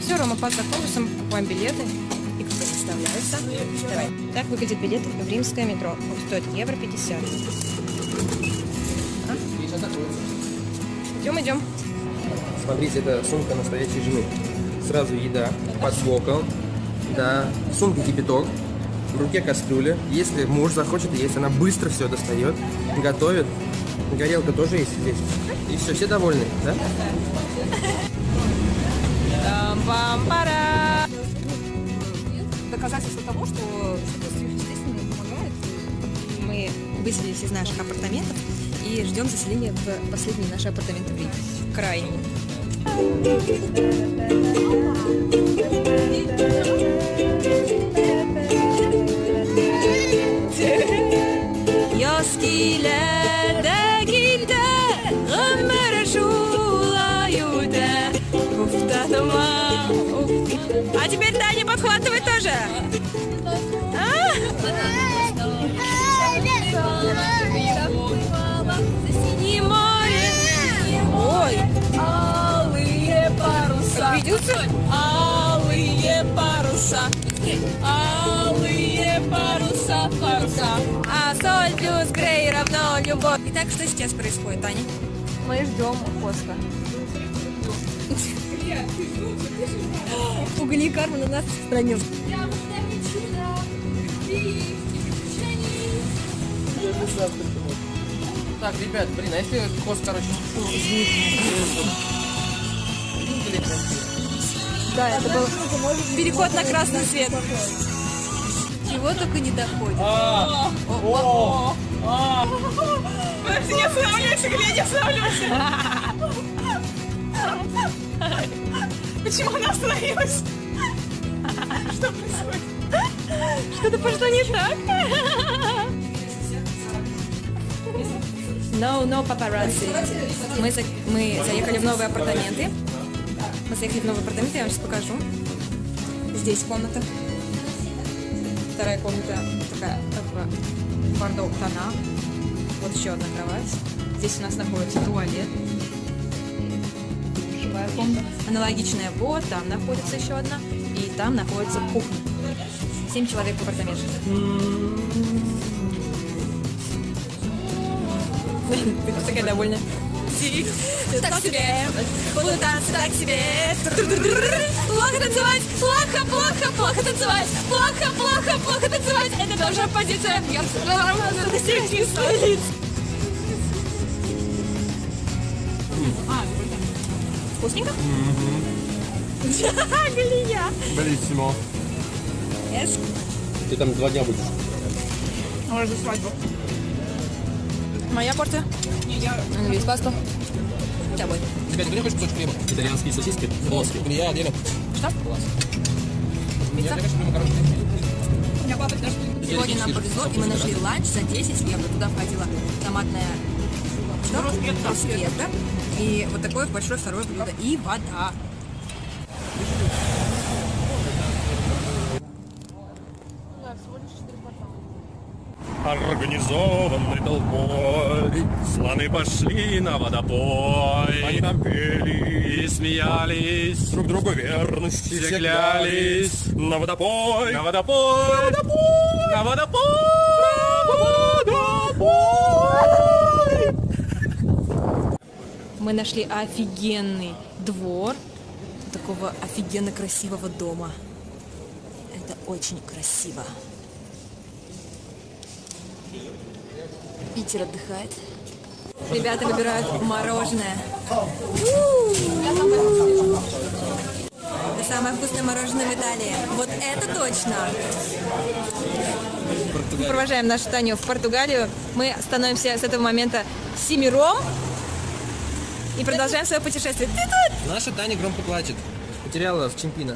Все, Рома, пас за конкурсом, покупаем билеты. И кто составляется. Давай. Так выглядит билет в римское метро. Он стоит евро 50. Идем. Смотрите, это сумка настоящей жены. Сразу еда под боком. Да, в сумке кипяток. В руке кастрюля. Если муж захочет есть, она быстро все достает, готовит. Горелка тоже есть здесь. И все довольны, да? Там-пам-пара! Доказательство того, что что-то сверхъестественное помогает. Мы выселились из наших апартаментов и ждем заселения в последние наши апартаменты в Риме. Крайне. А теперь Таня подхватывает тоже. Синее море. Ой. Алые паруса. Виделся? Алые паруса. Алые паруса, паруса. А соль плюс грей равно любовь. Итак, что сейчас происходит, Таня? Мы ждем Оска. Угли кармы на нас распространен. Так, ребят, блин, а если хвост, короче, Да, это был переход на красный свет. Чего только не доходит. Подожди, не останавливайся, Глеб, не останавливайся. Почему она остановилась? Что происходит? Что-то пошло не так. No paparazzi. Мы заехали в новые апартаменты. Я вам сейчас покажу. Здесь комната. Вторая комната такая в бордовых тонах. Вот еще одна кровать. Здесь у нас находится туалет. Живая комната. Аналогичная вот, там находится еще одна. И там находится кухня. 7 человек в апартаменте. Ты такая довольная. Так себе, буду танцы так себе. Плохо танцевать, плохо танцевать, плохо танцевать. Это тоже позиция. Я вкусненько? Глия. Белиссимо. Ты там 2 дня будешь. Может, за свадьбу. Моя порция. Весь пасту. С тобой. Ребят, ты не хочешь кусочек хлеба? Итальянские сосиски. Плоские. Илья, делят. Что? Пицца? Сегодня нам повезло, и мы нашли ланч за 10 евро. Туда входила томатная брускетта. И вот такое большое второе блюдо. И вода. Организованной толпой слоны пошли на водопой. Они там пели и смеялись, друг другу верности все клялись. На водопой, на водопой, на водопой, на водопой. Мы нашли офигенный двор такого офигенно красивого дома. Это очень красиво. Питер отдыхает. Ребята выбирают мороженое. Это самое вкусное мороженое в Италии. Вот это точно. Мы провожаем нашу Таню в Португалию. Мы становимся с этого момента семером и продолжаем свое путешествие. Наша Таня громко плачет. Потеряла в Чемпино.